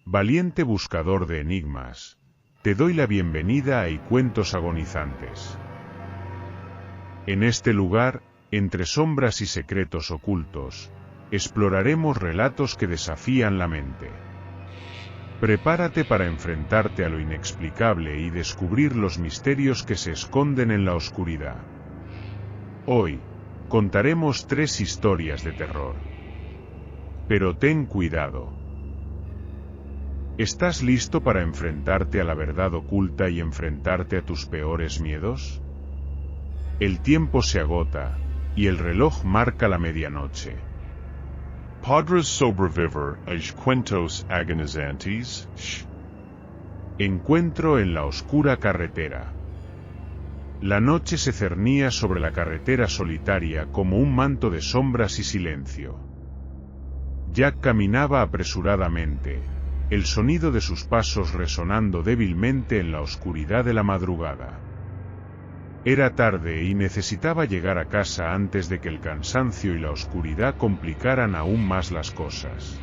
Valiente buscador de enigmas, te doy la bienvenida a Cuentos Agonizantes. En este lugar, entre sombras y secretos ocultos, exploraremos relatos que desafían la mente. Prepárate para enfrentarte a lo inexplicable y descubrir los misterios que se esconden en la oscuridad. Hoy, contaremos 3 historias de terror. Pero ten cuidado. ¿Estás listo para enfrentarte a la verdad oculta y enfrentarte a tus peores miedos? El tiempo se agota, y el reloj marca la medianoche. Podrás sobrevivir a cuentos agonizantes? Encuentro en la oscura carretera. La noche se cernía sobre la carretera solitaria como un manto de sombras y silencio. Jack caminaba apresuradamente, el sonido de sus pasos resonando débilmente en la oscuridad de la madrugada. Era tarde y necesitaba llegar a casa antes de que el cansancio y la oscuridad complicaran aún más las cosas.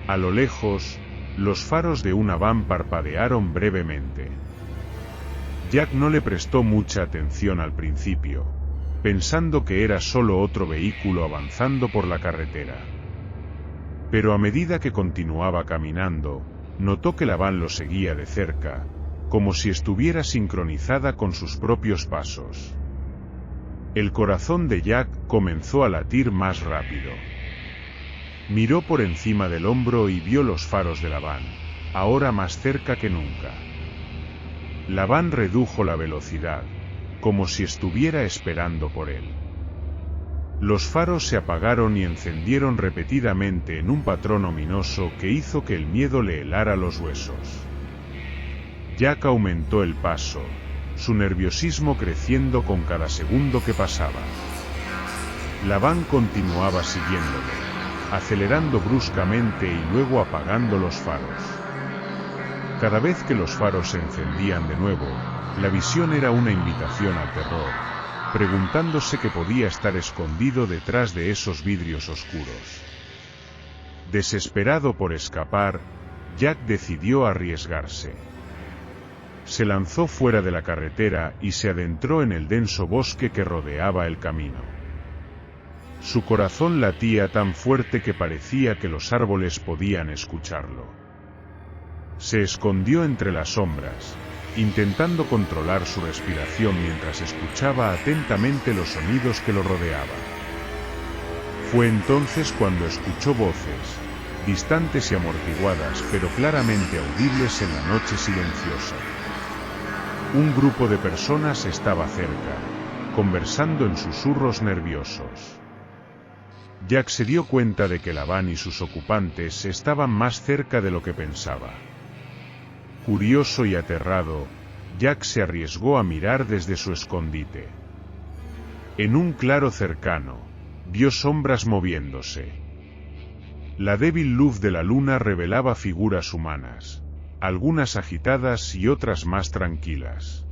A lo lejos, los faros de una van parpadearon brevemente. Jack no le prestó mucha atención al principio, pensando que era solo otro vehículo avanzando por la carretera. Pero a medida que continuaba caminando, notó que la van lo seguía de cerca, como si estuviera sincronizada con sus propios pasos. El corazón de Jack comenzó a latir más rápido. Miró por encima del hombro y vio los faros de la van, ahora más cerca que nunca. La van redujo la velocidad, como si estuviera esperando por él. Los faros se apagaron y encendieron repetidamente en un patrón ominoso que hizo que el miedo le helara los huesos. Jack aumentó el paso, su nerviosismo creciendo con cada segundo que pasaba. La van continuaba siguiéndole, acelerando bruscamente y luego apagando los faros. Cada vez que los faros se encendían de nuevo, la visión era una invitación al terror, preguntándose qué podía estar escondido detrás de esos vidrios oscuros. Desesperado por escapar, Jack decidió arriesgarse. Se lanzó fuera de la carretera y se adentró en el denso bosque que rodeaba el camino. Su corazón latía tan fuerte que parecía que los árboles podían escucharlo. Se escondió entre las sombras, intentando controlar su respiración mientras escuchaba atentamente los sonidos que lo rodeaban. Fue entonces cuando escuchó voces, distantes y amortiguadas pero claramente audibles en la noche silenciosa. Un grupo de personas estaba cerca, conversando en susurros nerviosos. Jack se dio cuenta de que la van y sus ocupantes estaban más cerca de lo que pensaba. Curioso y aterrado, Jack se arriesgó a mirar desde su escondite. En un claro cercano, vio sombras moviéndose. La débil luz de la luna revelaba figuras humanas, algunas agitadas y otras más tranquilas.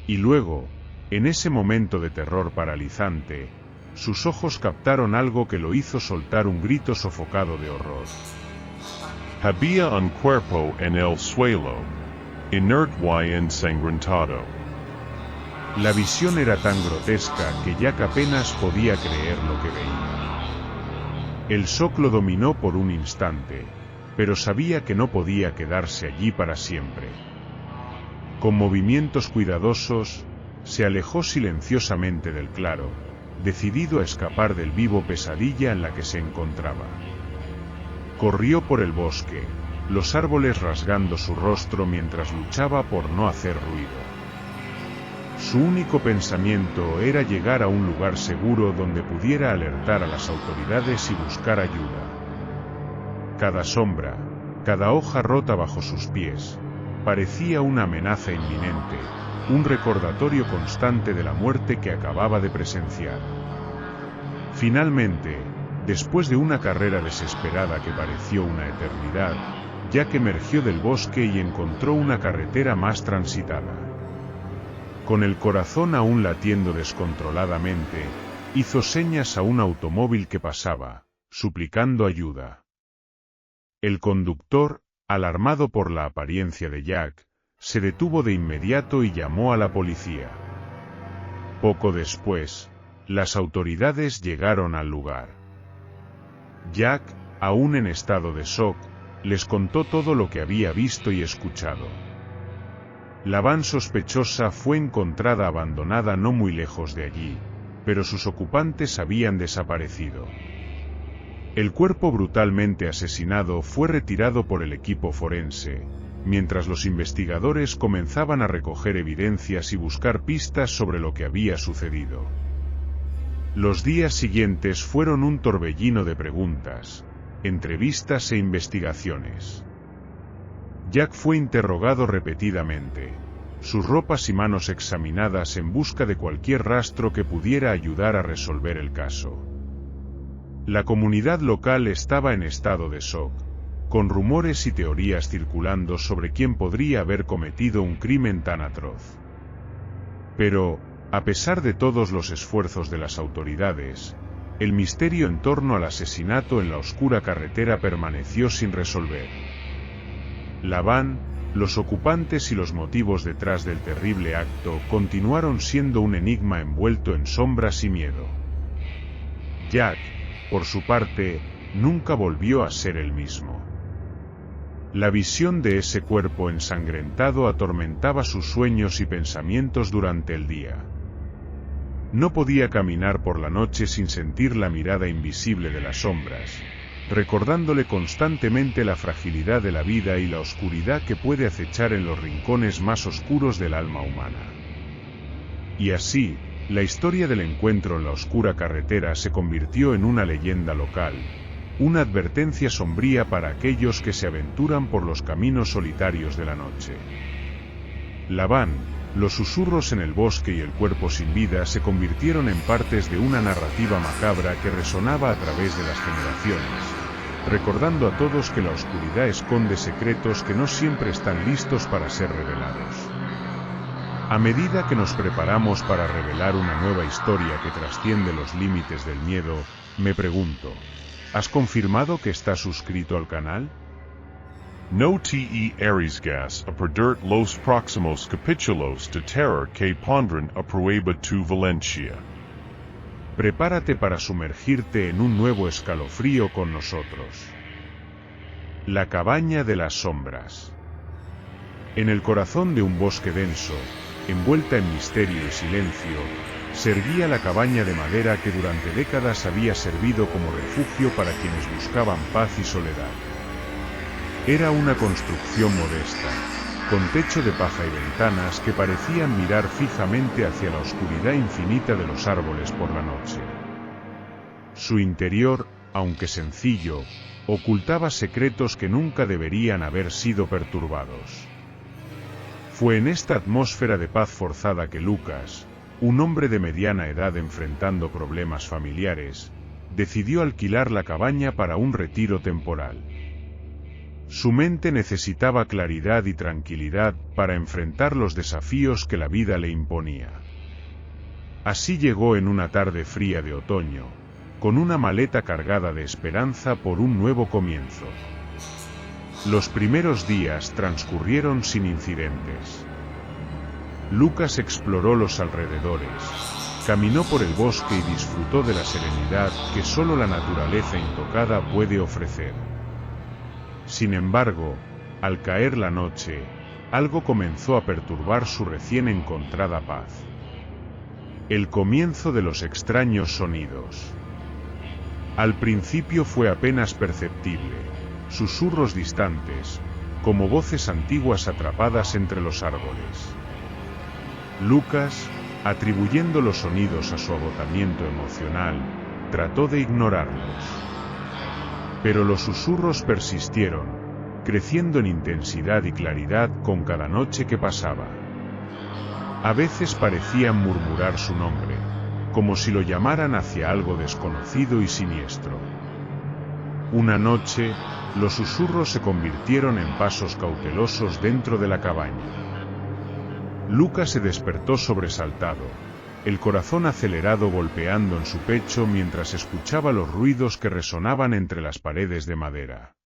Y luego, en ese momento de terror paralizante, sus ojos captaron algo que lo hizo soltar un grito sofocado de horror. Había un cuerpo en el suelo, inerte y ensangrentado. La visión era tan grotesca que Jack apenas podía creer lo que veía. El shock lo dominó por un instante, pero sabía que no podía quedarse allí para siempre. Con movimientos cuidadosos, se alejó silenciosamente del claro, decidido a escapar del vivo pesadilla en la que se encontraba. Corrió por el bosque, los árboles rasgando su rostro mientras luchaba por no hacer ruido. Su único pensamiento era llegar a un lugar seguro donde pudiera alertar a las autoridades y buscar ayuda. Cada sombra, cada hoja rota bajo sus pies, parecía una amenaza inminente, un recordatorio constante de la muerte que acababa de presenciar. Finalmente, después de una carrera desesperada que pareció una eternidad, Jack emergió del bosque y encontró una carretera más transitada. Con el corazón aún latiendo descontroladamente, hizo señas a un automóvil que pasaba, suplicando ayuda. El conductor, alarmado por la apariencia de Jack, se detuvo de inmediato y llamó a la policía. Poco después, las autoridades llegaron al lugar. Jack, aún en estado de shock, les contó todo lo que había visto y escuchado. La van sospechosa fue encontrada abandonada no muy lejos de allí, pero sus ocupantes habían desaparecido. El cuerpo brutalmente asesinado fue retirado por el equipo forense, mientras los investigadores comenzaban a recoger evidencias y buscar pistas sobre lo que había sucedido. Los días siguientes fueron un torbellino de preguntas, entrevistas e investigaciones. Jack fue interrogado repetidamente, sus ropas y manos examinadas en busca de cualquier rastro que pudiera ayudar a resolver el caso. La comunidad local estaba en estado de shock, con rumores y teorías circulando sobre quién podría haber cometido un crimen tan atroz. Pero, a pesar de todos los esfuerzos de las autoridades, el misterio en torno al asesinato en la oscura carretera permaneció sin resolver. La van, los ocupantes y los motivos detrás del terrible acto continuaron siendo un enigma envuelto en sombras y miedo. Jack, por su parte, nunca volvió a ser el mismo. La visión de ese cuerpo ensangrentado atormentaba sus sueños y pensamientos durante el día. No podía caminar por la noche sin sentir la mirada invisible de las sombras, recordándole constantemente la fragilidad de la vida y la oscuridad que puede acechar en los rincones más oscuros del alma humana. Y así, la historia del encuentro en la oscura carretera se convirtió en una leyenda local, una advertencia sombría para aquellos que se aventuran por los caminos solitarios de la noche. La van, los susurros en el bosque y el cuerpo sin vida se convirtieron en partes de una narrativa macabra que resonaba a través de las generaciones, recordando a todos que la oscuridad esconde secretos que no siempre están listos para ser revelados. A medida que nos preparamos para revelar una nueva historia que trasciende los límites del miedo, me pregunto, ¿has confirmado que estás suscrito al canal? No te arriesgas a perder los próximos capítulos de terror que pondrán a prueba tu Valencia. Prepárate para sumergirte en un nuevo escalofrío con nosotros. La cabaña de las sombras. En el corazón de un bosque denso, envuelta en misterio y silencio, se erguía la cabaña de madera que durante décadas había servido como refugio para quienes buscaban paz y soledad. Era una construcción modesta, con techo de paja y ventanas que parecían mirar fijamente hacia la oscuridad infinita de los árboles por la noche. Su interior, aunque sencillo, ocultaba secretos que nunca deberían haber sido perturbados. Fue en esta atmósfera de paz forzada que Lucas, un hombre de mediana edad enfrentando problemas familiares, decidió alquilar la cabaña para un retiro temporal. Su mente necesitaba claridad y tranquilidad para enfrentar los desafíos que la vida le imponía. Así llegó en una tarde fría de otoño, con una maleta cargada de esperanza por un nuevo comienzo. Los primeros días transcurrieron sin incidentes. Lucas exploró los alrededores, caminó por el bosque y disfrutó de la serenidad que solo la naturaleza intocada puede ofrecer. Sin embargo, al caer la noche, algo comenzó a perturbar su recién encontrada paz. El comienzo de los extraños sonidos. Al principio fue apenas perceptible, susurros distantes, como voces antiguas atrapadas entre los árboles. Lucas, atribuyendo los sonidos a su agotamiento emocional, trató de ignorarlos. Pero los susurros persistieron, creciendo en intensidad y claridad con cada noche que pasaba. A veces parecían murmurar su nombre, como si lo llamaran hacia algo desconocido y siniestro. Una noche, los susurros se convirtieron en pasos cautelosos dentro de la cabaña. Lucas se despertó sobresaltado, el corazón acelerado golpeando en su pecho mientras escuchaba los ruidos que resonaban entre las paredes de madera.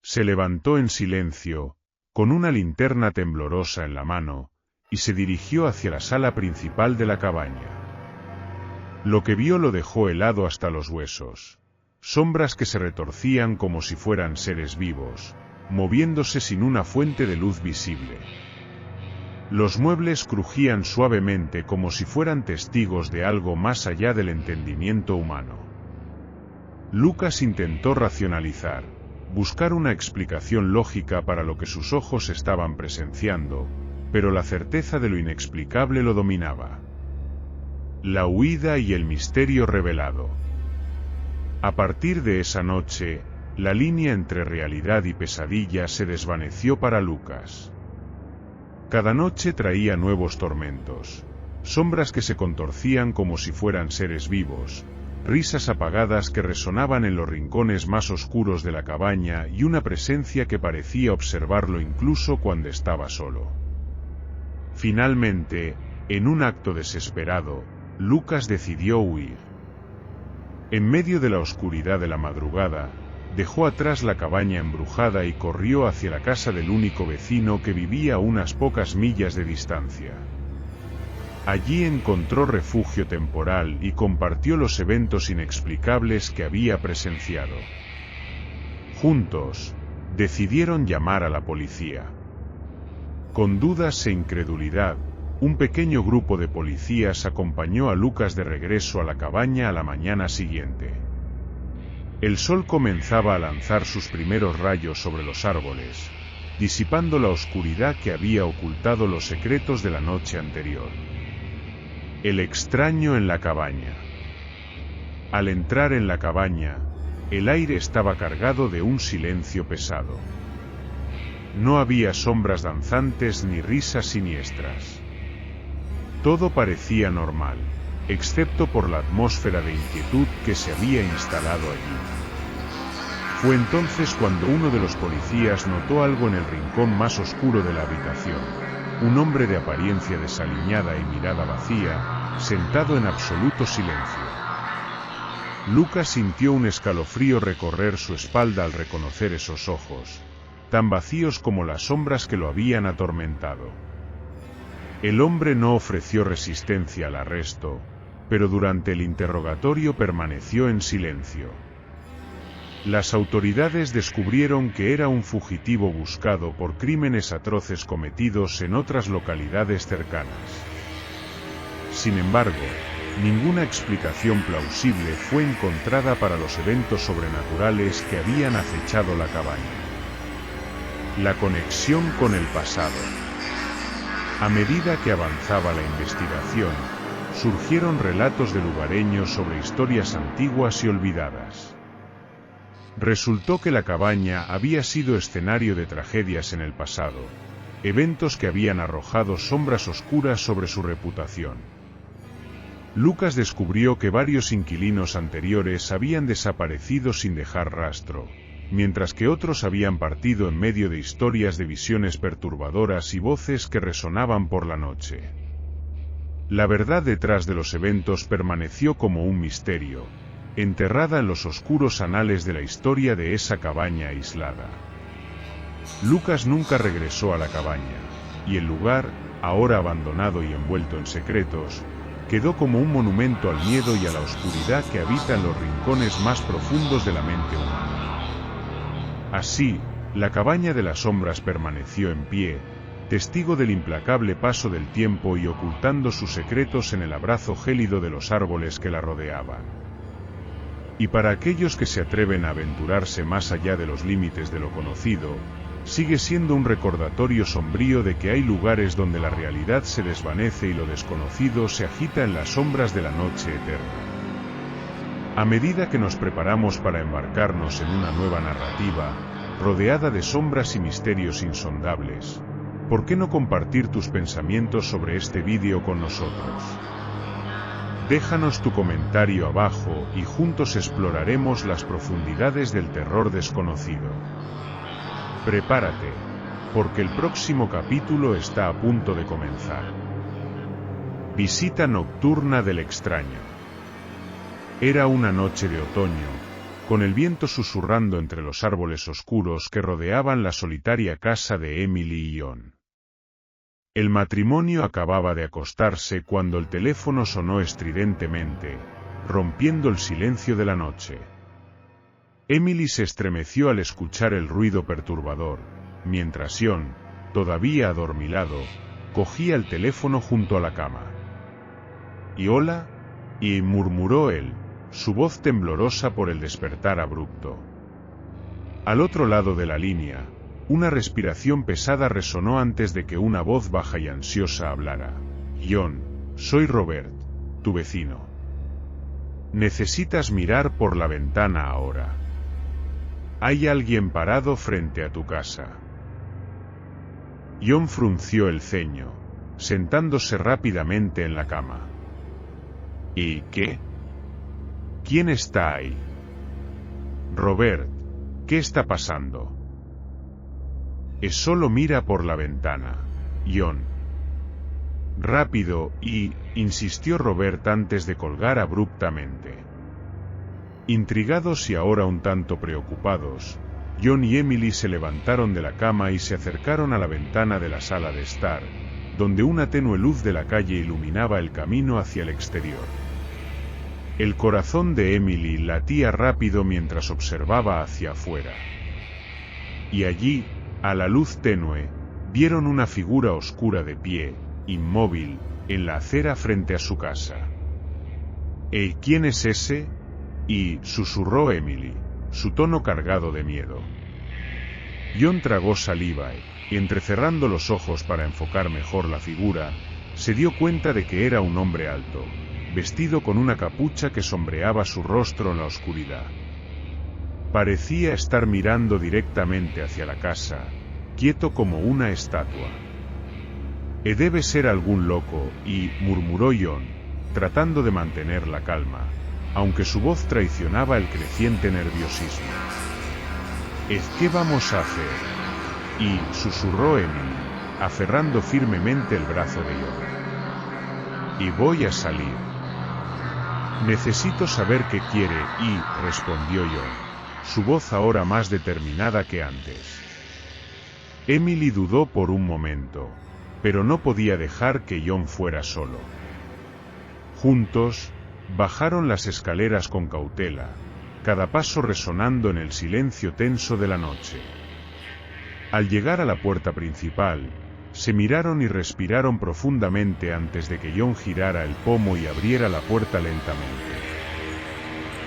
Se levantó en silencio, con una linterna temblorosa en la mano, y se dirigió hacia la sala principal de la cabaña. Lo que vio lo dejó helado hasta los huesos. Sombras que se retorcían como si fueran seres vivos, moviéndose sin una fuente de luz visible. Los muebles crujían suavemente como si fueran testigos de algo más allá del entendimiento humano. Lucas intentó racionalizar, buscar una explicación lógica para lo que sus ojos estaban presenciando, pero la certeza de lo inexplicable lo dominaba. La huida y el misterio revelado. A partir de esa noche, la línea entre realidad y pesadilla se desvaneció para Lucas. Cada noche traía nuevos tormentos, sombras que se contorcían como si fueran seres vivos, risas apagadas que resonaban en los rincones más oscuros de la cabaña y una presencia que parecía observarlo incluso cuando estaba solo. Finalmente, en un acto desesperado, Lucas decidió huir. En medio de la oscuridad de la madrugada, dejó atrás la cabaña embrujada y corrió hacia la casa del único vecino que vivía a unas pocas millas de distancia. Allí encontró refugio temporal y compartió los eventos inexplicables que había presenciado. Juntos, decidieron llamar a la policía. Con dudas e incredulidad, un pequeño grupo de policías acompañó a Lucas de regreso a la cabaña a la mañana siguiente. El sol comenzaba a lanzar sus primeros rayos sobre los árboles, disipando la oscuridad que había ocultado los secretos de la noche anterior. El extraño en la cabaña. Al entrar en la cabaña, el aire estaba cargado de un silencio pesado. No había sombras danzantes ni risas siniestras. Todo parecía normal, excepto por la atmósfera de inquietud que se había instalado allí. Fue entonces cuando uno de los policías notó algo en el rincón más oscuro de la habitación. Un hombre de apariencia desaliñada y mirada vacía, sentado en absoluto silencio. Lucas sintió un escalofrío recorrer su espalda al reconocer esos ojos, tan vacíos como las sombras que lo habían atormentado. El hombre no ofreció resistencia al arresto, pero durante el interrogatorio permaneció en silencio. Las autoridades descubrieron que era un fugitivo buscado por crímenes atroces cometidos en otras localidades cercanas. Sin embargo, ninguna explicación plausible fue encontrada para los eventos sobrenaturales que habían acechado la cabaña. La conexión con el pasado. A medida que avanzaba la investigación, surgieron relatos de lugareños sobre historias antiguas y olvidadas. Resultó que la cabaña había sido escenario de tragedias en el pasado, eventos que habían arrojado sombras oscuras sobre su reputación. Lucas descubrió que varios inquilinos anteriores habían desaparecido sin dejar rastro, mientras que otros habían partido en medio de historias de visiones perturbadoras y voces que resonaban por la noche. La verdad detrás de los eventos permaneció como un misterio, enterrada en los oscuros anales de la historia de esa cabaña aislada. Lucas nunca regresó a la cabaña, y el lugar, ahora abandonado y envuelto en secretos, quedó como un monumento al miedo y a la oscuridad que habita en los rincones más profundos de la mente humana. Así, la cabaña de las sombras permaneció en pie, testigo del implacable paso del tiempo y ocultando sus secretos en el abrazo gélido de los árboles que la rodeaban. Y para aquellos que se atreven a aventurarse más allá de los límites de lo conocido, sigue siendo un recordatorio sombrío de que hay lugares donde la realidad se desvanece y lo desconocido se agita en las sombras de la noche eterna. A medida que nos preparamos para embarcarnos en una nueva narrativa, rodeada de sombras y misterios insondables, ¿por qué no compartir tus pensamientos sobre este vídeo con nosotros? Déjanos tu comentario abajo y juntos exploraremos las profundidades del terror desconocido. Prepárate, porque el próximo capítulo está a punto de comenzar. Visita nocturna del extraño. Era una noche de otoño, con el viento susurrando entre los árboles oscuros que rodeaban la solitaria casa de Emily y John. El matrimonio acababa de acostarse cuando el teléfono sonó estridentemente, rompiendo el silencio de la noche. Emily se estremeció al escuchar el ruido perturbador, mientras John, todavía adormilado, cogía el teléfono junto a la cama. «¿Y hola?» y murmuró él, su voz temblorosa por el despertar abrupto. Al otro lado de la línea, una respiración pesada resonó antes de que una voz baja y ansiosa hablara. «John, soy Robert, tu vecino. Necesitas mirar por la ventana ahora. Hay alguien parado frente a tu casa». John frunció el ceño, sentándose rápidamente en la cama. «¿Y qué? ¿Quién está ahí?» «Robert, ¿qué está pasando?» «Solo mira por la ventana, John». «Rápido», insistió Robert antes de colgar abruptamente. Intrigados y ahora un tanto preocupados, John y Emily se levantaron de la cama y se acercaron a la ventana de la sala de estar, donde una tenue luz de la calle iluminaba el camino hacia el exterior. El corazón de Emily latía rápido mientras observaba hacia afuera. Y allí, a la luz tenue, vieron una figura oscura de pie, inmóvil, en la acera frente a su casa. ¿Quién es ese?», susurró Emily, su tono cargado de miedo. John tragó saliva y, entrecerrando los ojos para enfocar mejor la figura, se dio cuenta de que era un hombre alto, vestido con una capucha que sombreaba su rostro en la oscuridad. Parecía estar mirando directamente hacia la casa, quieto como una estatua. «Debe ser algún loco», murmuró John, tratando de mantener la calma, aunque su voz traicionaba el creciente nerviosismo. «¿Qué vamos a hacer?», susurró Emily, aferrando firmemente el brazo de John. «Voy a salir. Necesito saber qué quiere», respondió John, su voz ahora más determinada que antes. Emily dudó por un momento, pero no podía dejar que John fuera solo. Juntos, bajaron las escaleras con cautela, cada paso resonando en el silencio tenso de la noche. Al llegar a la puerta principal, se miraron y respiraron profundamente antes de que John girara el pomo y abriera la puerta lentamente.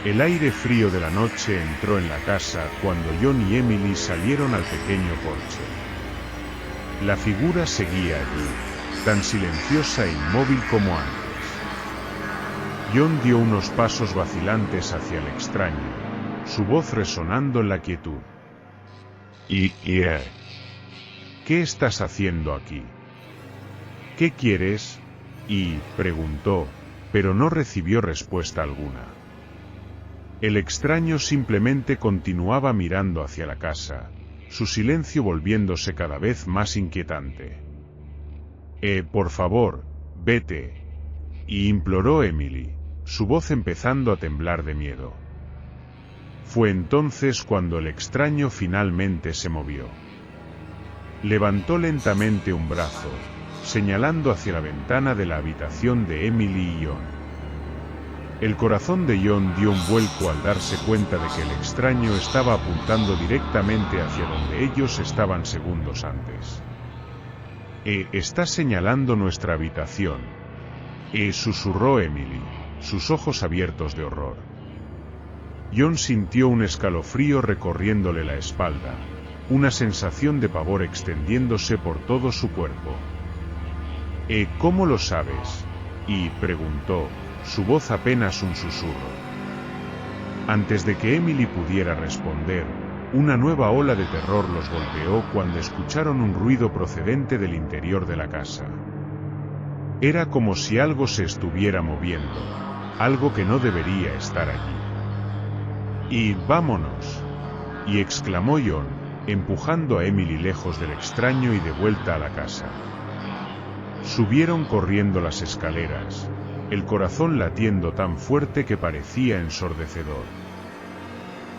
El aire frío de la noche entró en la casa cuando John y Emily salieron al pequeño porche. La figura seguía allí, tan silenciosa e inmóvil como antes. John dio unos pasos vacilantes hacia el extraño, su voz resonando en la quietud. «¿Qué estás haciendo aquí? ¿Qué quieres?», preguntó, pero no recibió respuesta alguna. El extraño simplemente continuaba mirando hacia la casa, su silencio volviéndose cada vez más inquietante. «Por favor, vete», imploró Emily, su voz empezando a temblar de miedo. Fue entonces cuando el extraño finalmente se movió. Levantó lentamente un brazo, señalando hacia la ventana de la habitación de Emily y John. El corazón de John dio un vuelco al darse cuenta de que el extraño estaba apuntando directamente hacia donde ellos estaban segundos antes. «Está señalando nuestra habitación», susurró Emily, sus ojos abiertos de horror. John sintió un escalofrío recorriéndole la espalda, una sensación de pavor extendiéndose por todo su cuerpo. «¿Cómo lo sabes?», preguntó, su voz apenas un susurro. Antes de que Emily pudiera responder, una nueva ola de terror los golpeó cuando escucharon un ruido procedente del interior de la casa. Era como si algo se estuviera moviendo, algo que no debería estar allí. «Vámonos», exclamó John, empujando a Emily lejos del extraño y de vuelta a la casa. Subieron corriendo las escaleras, el corazón latiendo tan fuerte que parecía ensordecedor.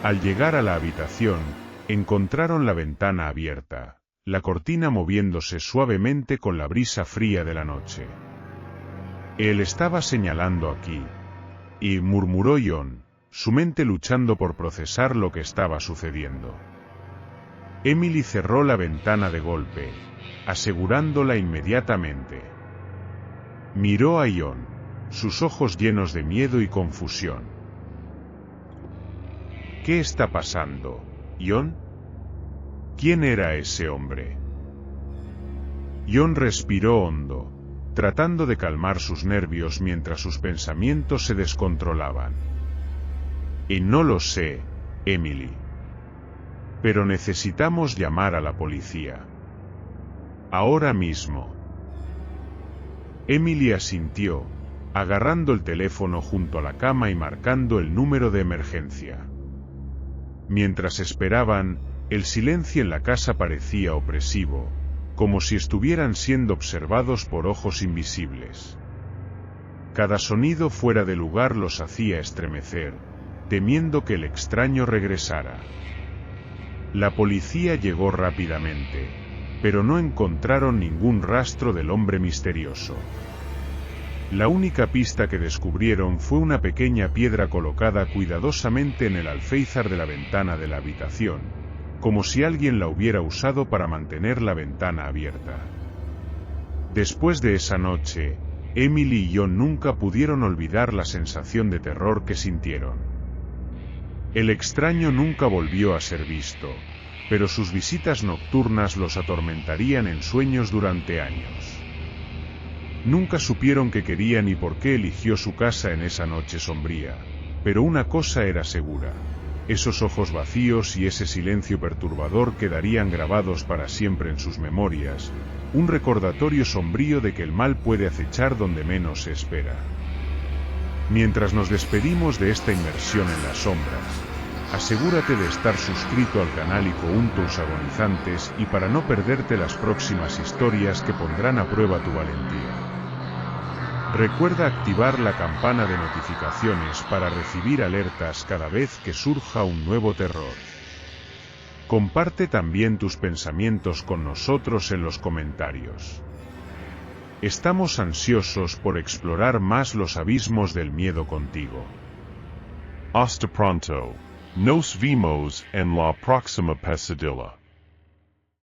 Al llegar a la habitación, encontraron la ventana abierta, la cortina moviéndose suavemente con la brisa fría de la noche. Él estaba señalando aquí, y murmuró John, su mente luchando por procesar lo que estaba sucediendo. Emily cerró la ventana de golpe, asegurándola inmediatamente. Miró a John, sus ojos llenos de miedo y confusión. ¿Qué está pasando, John? ¿Quién era ese hombre? John respiró hondo, tratando de calmar sus nervios mientras sus pensamientos se descontrolaban. Y no lo sé, Emily. Pero necesitamos llamar a la policía. Ahora mismo. Emily asintió, agarrando el teléfono junto a la cama y marcando el número de emergencia. Mientras esperaban, el silencio en la casa parecía opresivo, como si estuvieran siendo observados por ojos invisibles. Cada sonido fuera de lugar los hacía estremecer, temiendo que el extraño regresara. La policía llegó rápidamente, pero no encontraron ningún rastro del hombre misterioso. La única pista que descubrieron fue una pequeña piedra colocada cuidadosamente en el alféizar de la ventana de la habitación, como si alguien la hubiera usado para mantener la ventana abierta. Después de esa noche, Emily y John nunca pudieron olvidar la sensación de terror que sintieron. El extraño nunca volvió a ser visto, pero sus visitas nocturnas los atormentarían en sueños durante años. Nunca supieron qué quería ni por qué eligió su casa en esa noche sombría, pero una cosa era segura: esos ojos vacíos y ese silencio perturbador quedarían grabados para siempre en sus memorias, un recordatorio sombrío de que el mal puede acechar donde menos se espera. Mientras nos despedimos de esta inmersión en las sombras, asegúrate de estar suscrito al canal Icountos Agonizantes y para no perderte las próximas historias que pondrán a prueba tu valentía. Recuerda activar la campana de notificaciones para recibir alertas cada vez que surja un nuevo terror. Comparte también tus pensamientos con nosotros en los comentarios. Estamos ansiosos por explorar más los abismos del miedo contigo. Hasta pronto. Nos vemos en la próxima pesadilla.